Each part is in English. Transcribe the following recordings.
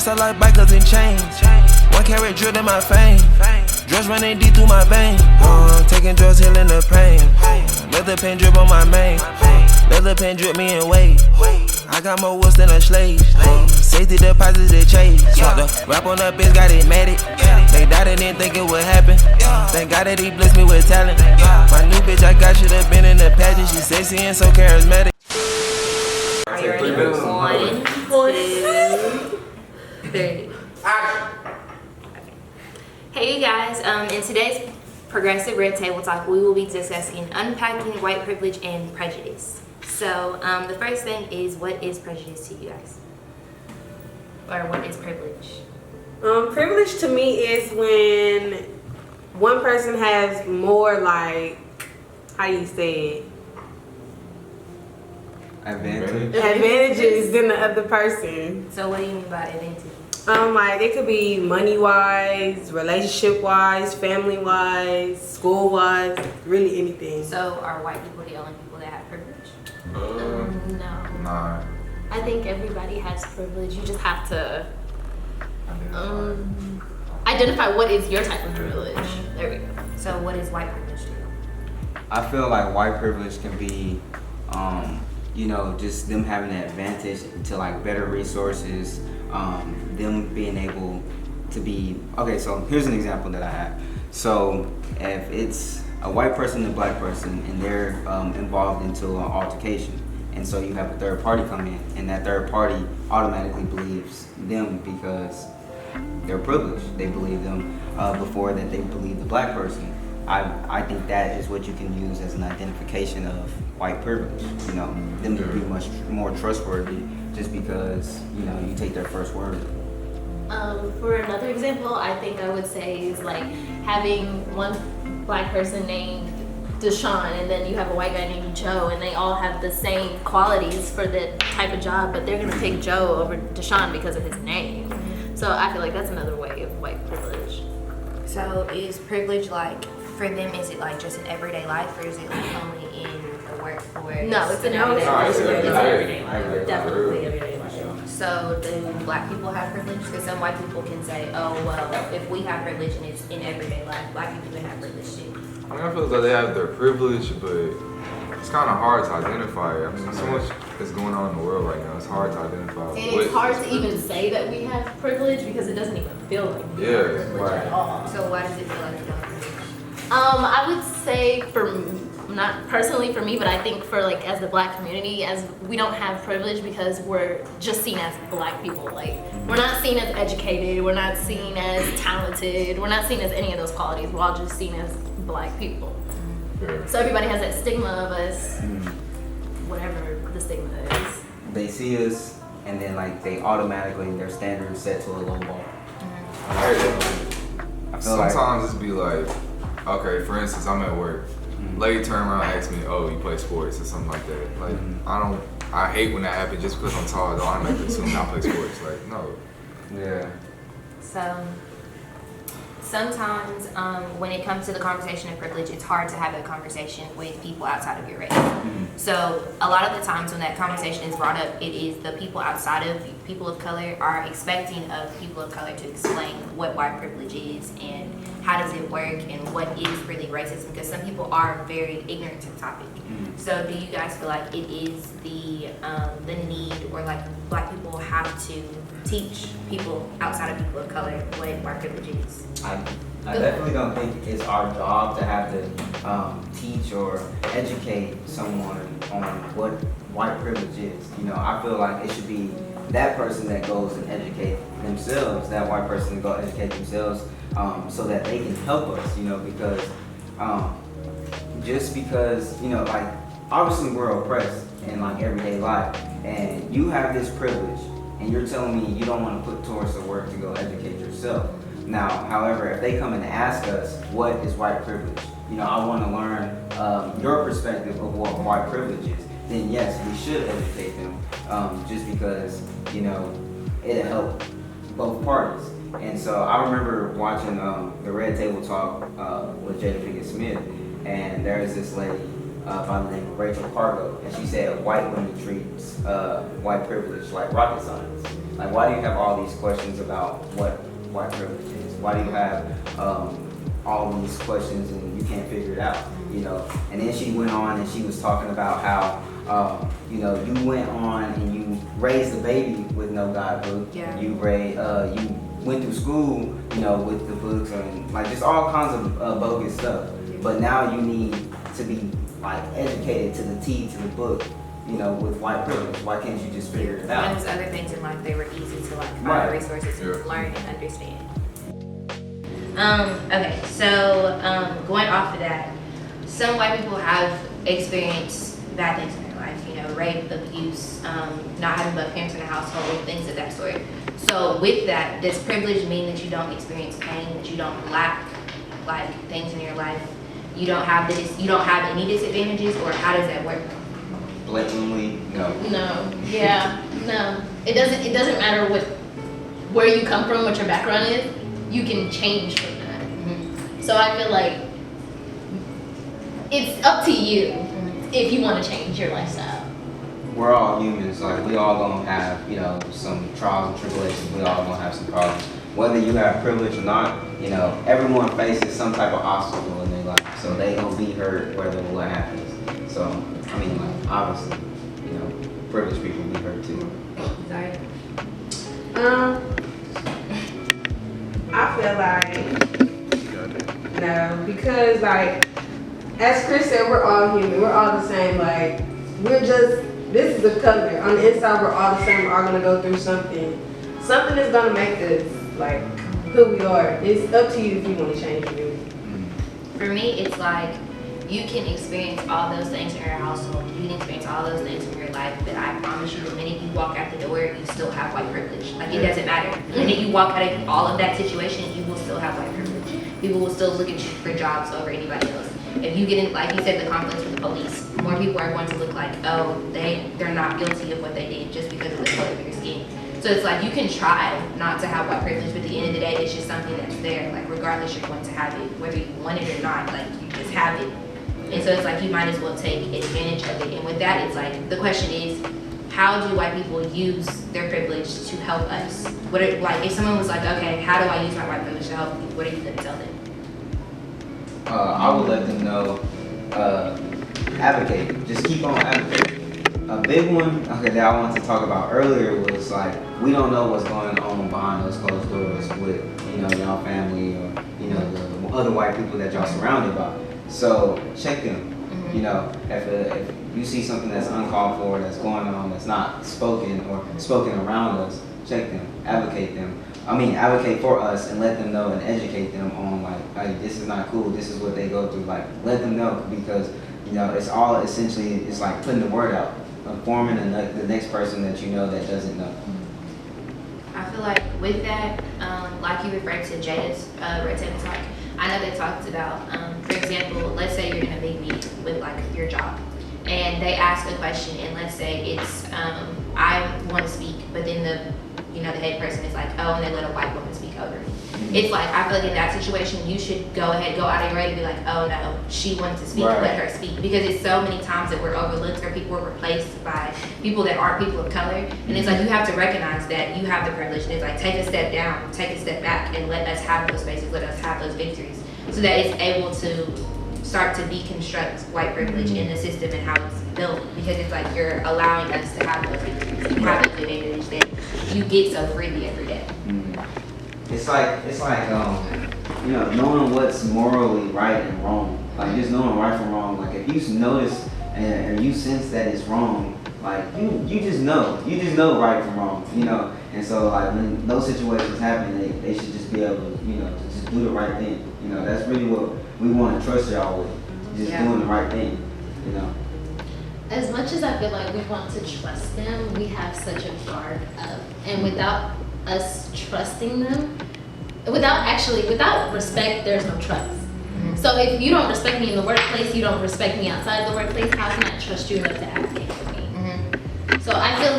I like bikers and chains. 1 carat drilled in my fame. Drugs running deep through my veins. I'm taking drugs, healing the pain. Let the pain drip on my mane. Let the pain drip me in weight. I got more woods than a slave. Safety deposits they chase. Swap the rap on the bitch, got it matic. They died and didn't think it would happen. Thank God that he blessed me with talent. My new bitch I got should have been in the pageant. She sexy and so charismatic. Are you ready? 1, 2, 3. Hey you guys, in today's Progressive Red Table Talk, we will be discussing unpacking white privilege and prejudice. So the first thing is, what is prejudice to you guys? Or what is privilege? Privilege to me is when one person has more, like, how you say it? Advantages than the other person. So what do you mean by advantage? Like it could be money-wise, relationship-wise, family-wise, school-wise, really anything. So are white people the only people that have privilege? No. Nah. I think everybody has privilege. You just have to identify what is your type of privilege. There we go. So what is white privilege to you? I feel like white privilege can be, just them having an advantage to like better resources, them being able to be, okay, so here's an example that I have. So if it's a white person and a black person and they're involved into an altercation, and so you have a third party come in, and that third party automatically believes them because they're privileged. They believe them before that they believe the black person. I think that is what you can use as an identification of white privilege. Them to be much more trustworthy just because you take their first word. For another example, I think I would say is like having one black person named Deshaun, and then you have a white guy named Joe, and they all have the same qualities for the type of job, but they're gonna pick Joe over Deshaun because of his name. So I feel like that's another way of white privilege. So is privilege like, for them, is it like just in everyday life, or is it like only in the workforce? No, it's an everyday life. It's everyday life. Definitely everyday life. So do black people have privilege? Because some white people can say, oh, well, if we have privilege and it's in everyday life, black people can have privilege too. I mean, I feel like they have their privilege, but it's kind of hard to identify. I mean, so much is going on in the world right now. It's hard to identify. And it's hard to even say that we have privilege because it doesn't even feel like we have privilege at all. So why does it feel like you don't have privilege? I would say not personally for me, but I think for like as the black community, as we don't have privilege because we're just seen as black people. Like we're not seen as educated, we're not seen as talented, we're not seen as any of those qualities. We're all just seen as black people. Yeah. So everybody has that stigma of us, whatever the stigma is. They see us, and then like they automatically their standards set to a low bar. I feel sometimes it's be like, okay, for instance, I'm at work. Lady turn around and ask me, oh, you play sports or something like that. Like, I hate when that happens just because I'm tall. I automatically assume I play sports. Like, no. Yeah. So sometimes when it comes to the conversation of privilege, it's hard to have a conversation with people outside of your race. So a lot of the times when that conversation is brought up, it is the people outside of people of color are expecting of people of color to explain what white privilege is and how does it work and what is really racism, because some people are very ignorant to the topic. So do you guys feel like it is the need, or like black people have to teach people outside of people of color what white privilege is? I definitely don't think it's our job to have to teach or educate someone on what white privilege is. I feel like it should be that person that goes and educate themselves, that white person to go educate themselves, so that they can help us, because just because, like, obviously we're oppressed in like everyday life, and you have this privilege, and you're telling me you don't want to put towards the work to go educate yourself. Now, however, if they come and ask us, what is white privilege? I want to learn your perspective of what white privilege is. Then yes, we should educate them, just because, it'll help both parties. And so I remember watching the Red Table Talk with Jada Pinkett Smith, and there's this lady, by the name of Rachel Cargo, and she said white women treat white privilege like rocket science. Like, why do you have all these questions about what white privilege is? Why do you have all these questions and you can't figure it out? You know, and then she went on and she was talking about how you know, you went on and you raised a baby with no guidebook. Yeah. You went through school, you know, with the books and like just all kinds of bogus stuff. But now you need to be like educated to the T to the book, you know, with white privilege. Why can't you just figure it out? And there's other things in life they were easy to like find Right. resources to learn and understand. Okay, so going off of that, some white people have experienced bad things in their life, you know, rape, abuse, not having both parents in the household, things of that sort. So with that, does privilege mean that you don't experience pain, that you don't lack like things in your life? You don't have any disadvantages, or how does that work? Blatantly, no. No. Yeah. No. It doesn't matter where you come from, what your background is. You can change from that. Mm-hmm. So I feel like it's up to you if you want to change your lifestyle. We're all humans. Like, we all gonna have, you know, some trials and tribulations. We all gonna have some problems. Whether you have privilege or not, you know, everyone faces some type of obstacle in their life. So they gonna be hurt whether what happens. So, I mean, like, obviously, you know, privileged people be hurt too. Sorry. I feel like no, because like as Chris said, we're all human. We're all the same. Like, this is a color. On the inside, we're all the same. We're all gonna go through something. Something is gonna make us like who we are. It's up to you if you want to change it. For me, it's like you can experience all those things in your household. You can experience all those things in your life, but I promise you, the minute you walk out the door, you still have white privilege. Like, it doesn't matter. The minute you walk out of all of that situation, you will still have white privilege. People will still look at you for jobs over anybody else. If you get in, like you said, the conflicts with the police, more people are going to look like, oh, they're not guilty of what they did just because of the color of your skin. So it's like you can try not to have white privilege, but at the end of the day, it's just something that's there. Like, regardless, you're going to have it, whether you want it or not. Like, you just have it. And so it's like you might as well take advantage of it. And with that, it's like the question is, how do white people use their privilege to help us? Like, if someone was like, okay, how do I use my white privilege to help you? What are you going to tell them? I would let them know, advocate. Just keep on advocating. A big one, okay, that I wanted to talk about earlier was like, we don't know what's going on behind those closed doors with, you know, y'all family or, you know, the other white people that y'all surrounded by. So check them. You know, if you see something that's uncalled for, that's going on, that's not spoken or spoken around us, check them, advocate for us and let them know and educate them on like, hey, this is not cool, this is what they go through. Like, let them know, because, you know, it's all essentially, it's like putting the word out, informing the next person that you know that doesn't know. I feel like with that, like you referred to Jada's Red Table Talk, I know they talked about, for example, let's say you're in a big meeting with like your job, and they ask a question, and let's say it's, I want to speak, but then the head person is like, oh, and they let a white woman speak over me. It's like, I feel like in that situation, you should go ahead, go out of your way to be like, oh no, she wanted to speak, Right. let her speak. Because it's so many times that we're overlooked or people are replaced by people that aren't people of color. And it's like, you have to recognize that you have the privilege. And it's like, take a step down, take a step back, and let us have those spaces, let us have those victories. So that it's able to start to deconstruct white privilege in the system and how it's built. Because it's like, you're allowing us to have those victories. You have the advantage that you get so freely every day. It's like you know, knowing what's morally right and wrong. Like, just knowing right from wrong. Like, if you notice and you sense that it's wrong, like, you just know right from wrong, you know. And so, like, when those situations happen, they should just be able to, you know, to just do the right thing. You know, that's really what we want to trust y'all with. Just doing the right thing, you know. As much as I feel like we want to trust them, we have such a guard up. And without us trusting them, without respect, there's no trust. So if you don't respect me in the workplace, you don't respect me outside of the workplace, how can I trust you enough to advocate for me? So I feel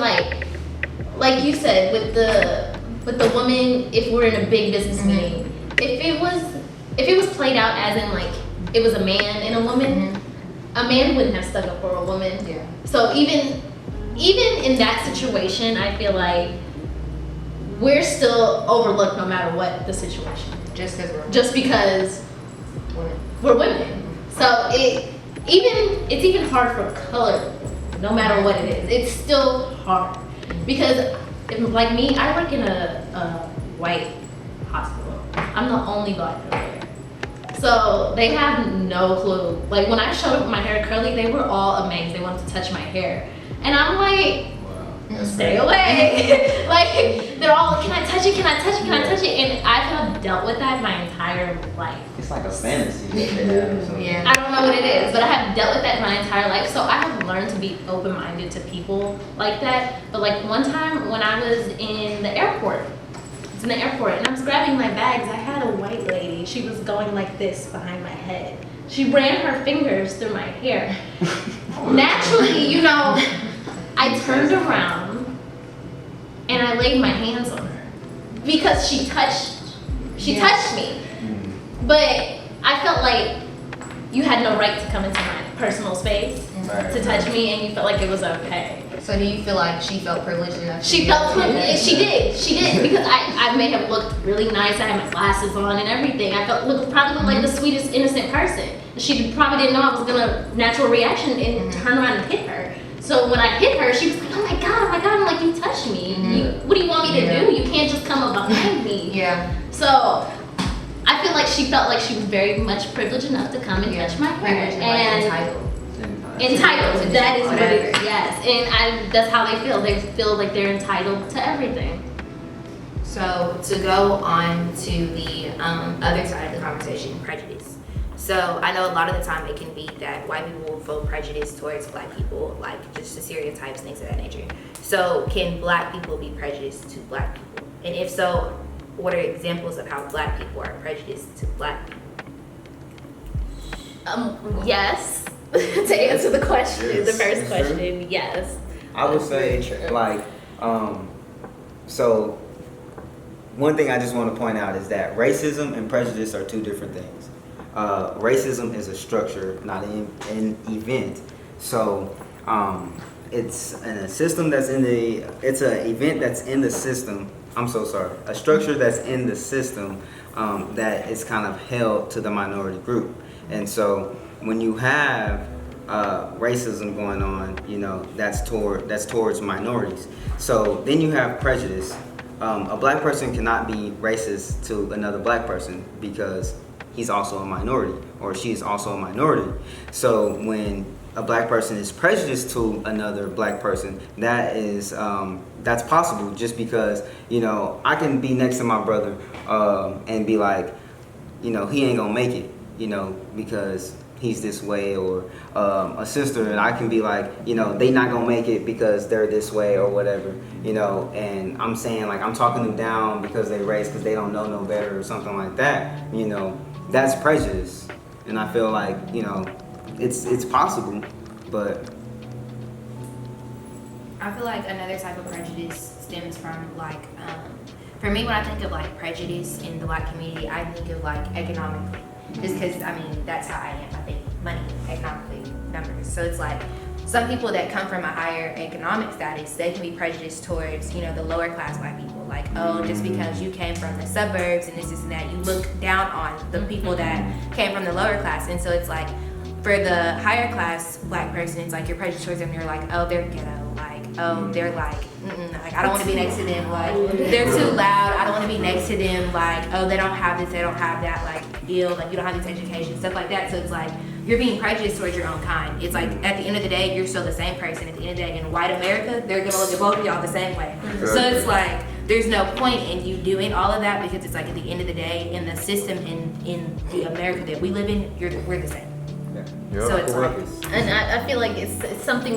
like you said, with the woman, if we're in a big business meeting, if it was played out as in like it was a man and a woman, a man wouldn't have stuck up for a woman. Yeah. So even in that situation, I feel like we're still overlooked no matter what the situation. Just because we're women. So it's even hard for color, no matter what it is. It's still hard because, like me, I work in a white hospital. I'm the only black girl there. So they have no clue. Like when I showed up with my hair curly, they were all amazed. They wanted to touch my hair. And I'm like, stay away. Like they're all, can I touch it? Can I touch it? Can I touch it? And I have dealt with that my entire life. It's like a fantasy that they have. So. Yeah. I don't know what it is, but I have dealt with that my entire life. So I have learned to be open-minded to people like that. But like one time when I was in the airport, and I was grabbing my bags, I had a white lady. She was going like this behind my head. She ran her fingers through my hair. Naturally, you know, I turned around and I laid my hands on her because she touched me. But I felt like you had no right to come into my personal space to touch me, and you felt like it was okay. So do you feel like she felt privileged enough? She felt privileged. She did because I may have looked really nice. I had my glasses on and everything. I probably looked like the sweetest innocent person. She probably didn't know I was gonna natural reaction and turn around and hit her. So when I hit her, she was like, oh my god. I'm like, you touched me. What do you want me to do? You can't just come up behind me. Yeah. So I feel like she felt like she was very much privileged enough to come and touch my hair. And entitled. Entitled. That is what it is. Yes. And that's how they feel. They feel like they're entitled to everything. So to go on to the other side of the conversation, prejudice. So I know a lot of the time it can be that white people will feel prejudice towards black people, like just the stereotypes, things of that nature. So can black people be prejudiced to black people? And if so, what are examples of how black people are prejudiced to black people? Yes. To answer the question, the first question, yes. I would say, like, so one thing I just want to point out is that racism and prejudice are two different things. Racism is a structure, not an event. So it's a system that's it's an event that's in the system. I'm so sorry. A structure that's in the system that is kind of held to the minority group. And so when you have racism going on, you know, that's towards minorities. So then you have prejudice. A black person cannot be racist to another black person because he's also a minority or she's also a minority. So when a black person is prejudiced to another black person, that's possible just because, you know, I can be next to my brother and be like, you know, he ain't gonna make it, you know, because he's this way, or a sister, and I can be like, you know, they not gonna make it because they're this way or whatever, you know, and I'm saying like I'm talking them down because they race because they don't know no better or something like that, you know, that's prejudice. And I feel like, you know, it's possible, but I feel like another type of prejudice stems from like, for me when I think of like prejudice in the black community, I think of like economically. Just because, I mean, that's how I am. I think money, economically, numbers. So it's like some people that come from a higher economic status, they can be prejudiced towards, you know, the lower class white people. Like, oh, just because you came from the suburbs and this and that, you look down on the people that came from the lower class. And so it's like, for the higher class black person, it's like you're prejudiced towards them. You're like, oh, they're ghetto. Like, oh, they're like, like I don't want to be next to them. Like, they're too loud. I don't want to be next to them. Like, oh, they don't have this, they don't have that. Like, ill. Like, you don't have this education, stuff like that. So it's like you're being prejudiced towards your own kind. It's like at the end of the day, you're still the same person. At the end of the day, in white America, they're gonna look at both of y'all the same way. Exactly. So it's like there's no point in you doing all of that because it's like at the end of the day, in the system in the America that we live in, we're the same. Yeah. So it's like, and I feel like it's something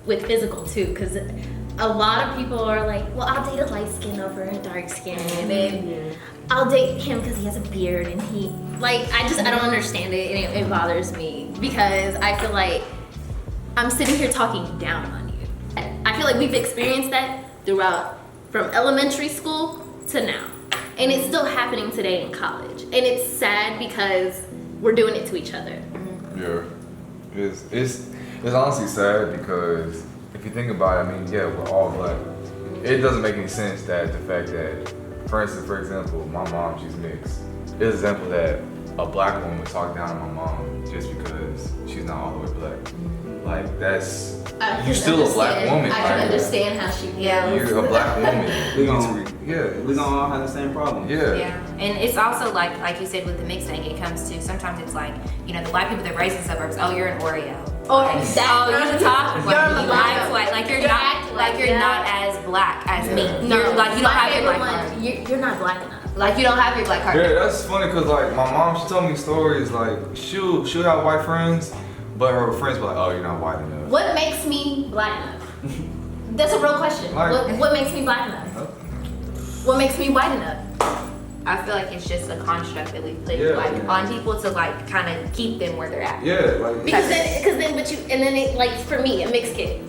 with physical too, because a lot of people are like, well, I'll date a light skin over a dark skin, and then I'll date him because he has a beard, and he like I don't understand it, and it bothers me because I feel like I'm sitting here talking down on you. I feel like we've experienced that throughout from elementary school to now, and it's still happening today in college, and it's sad because we're doing it to each other. Yeah. It's honestly sad because if you think about it, I mean, yeah, we're all black. It doesn't make any sense that the fact that, for instance, for example, my mom, she's mixed. It's an example that a black woman would talk down to my mom just because she's not all the way black. Like that's you're still a black woman. I can understand how she feels. You're a black woman. We gonna all have the same problem. Yeah, and it's also like you said with the mixed thing, it comes to sometimes it's like, you know, the black people that raise in suburbs, oh, you're an Oreo. Or like, exactly. Oh, you talk You're like, black. like you're not like you're not as black as me. No, You're, like you don't have your black one. card. You're not black enough. Like you don't have your black card. Yeah, that's funny because like my mom, she told me stories like she'll have white friends, but her friends be like, oh, you're not white enough. What makes me black enough? That's a real question. Like, what makes me black enough? What makes me white enough? I feel like it's just a construct that we put Yeah. on people to like kind of keep them where they're at. Yeah, like Because then it, like for me, a mixed kid,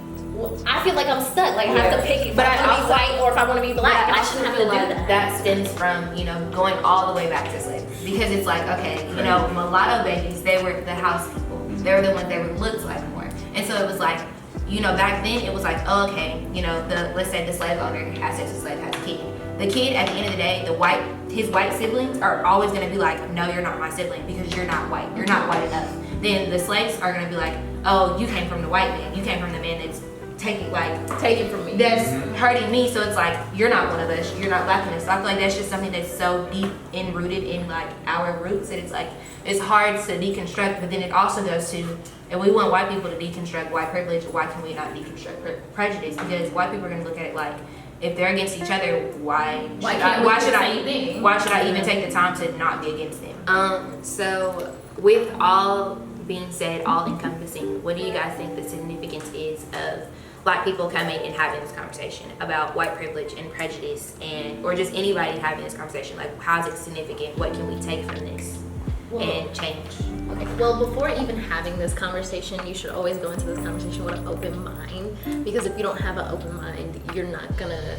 I feel like I'm stuck. Like I have to pick if I want to be white or if I want to be black. I shouldn't have to do that. That stems from, you know, going all the way back to slavery. Because it's like, okay, you know, mulatto babies, they were the house people. They were the ones that were looked like more. And so it was like, you know, back then it was like, oh, okay, you know, let's say the slave owner has sex with slave, has a kid. The kid, at the end of the day, his white siblings are always gonna be like, no, you're not my sibling because you're not white. You're not white enough. Then the slaves are gonna be like, oh, you came from the white man. You came from the man that's taking from me. That's hurting me. So it's like, you're not one of us. You're not black enough. So I feel like that's just something that's so deep and rooted in like our roots that it's like, it's hard to deconstruct, but then it also goes to, and we want white people to deconstruct white privilege, why can we not deconstruct prejudice? Because white people are gonna look at it like, if they're against each other, why should I even take the time to not be against them? So with all being said, all encompassing, what do you guys think the significance is of black people coming and having this conversation about white privilege and prejudice, and or just anybody having this conversation? Like, how's it significant? What can we take from this and change? Okay. Well, before even having this conversation, you should always go into this conversation with an open mind. Because if you don't have an open mind, you're not gonna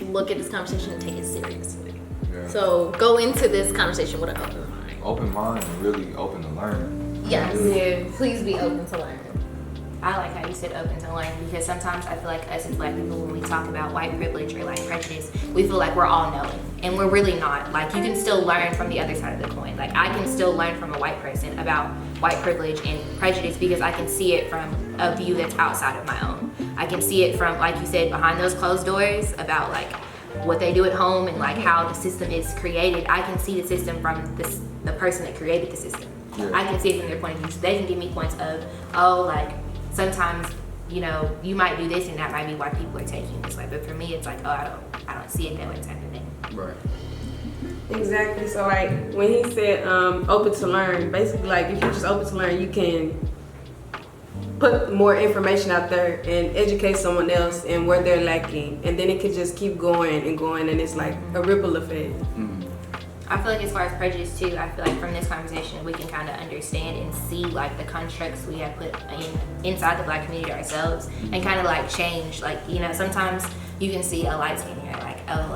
look at this conversation and take it seriously. Yeah. So go into this conversation with an open mind. Open mind and really open to learn. Yes. Yeah. Please be open to learn. I like how you said open to learn, because sometimes I feel like us as black people, when we talk about white privilege or like prejudice, we feel like we're all knowing, and we're really not. Like, you can still learn from the other side of the coin. Like, I can still learn from a white person about white privilege and prejudice because I can see it from a view that's outside of my own. I can see it from, like you said, behind those closed doors about like what they do at home and like how the system is created. I can see the system from the person that created the system. Yeah. I can see it from their point of view. So they can give me points of, oh, like, sometimes, you know, you might do this and that might be why people are taking it this way. But for me, it's like, oh, I don't see it that way type of thing. Right. Exactly. So like when he said open to learn, basically like if you're just open to learn, you can put more information out there and educate someone else and where they're lacking, and then it could just keep going and going, and it's like a ripple effect. I feel like as far as prejudice too, I feel like from this conversation we can kind of understand and see like the constructs we have put inside the black community ourselves, and kind of like change. Like, you know, sometimes you can see a light skin here, like, oh,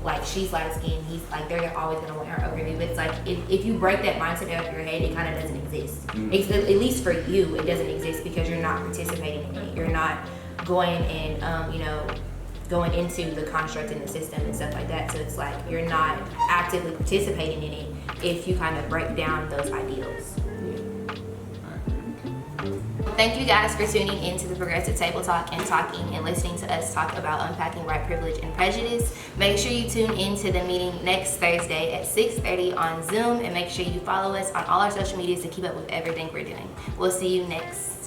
like she's light skinned, he's like, they're always gonna want her over me. But it's like, if you break that mindset out of your head, it kind of doesn't exist. At least for you, it doesn't exist because you're not participating in it. You're not going and you know, going into the construct in the system and stuff like that. So it's like you're not actively participating in it if you kind of break down those ideals. Thank you guys for tuning into the Progressive Table Talk and talking and listening to us talk about unpacking white privilege and prejudice. Make sure you tune into the meeting next Thursday at 6:30 on Zoom, and make sure you follow us on all our social medias to keep up with everything we're doing. We'll see you next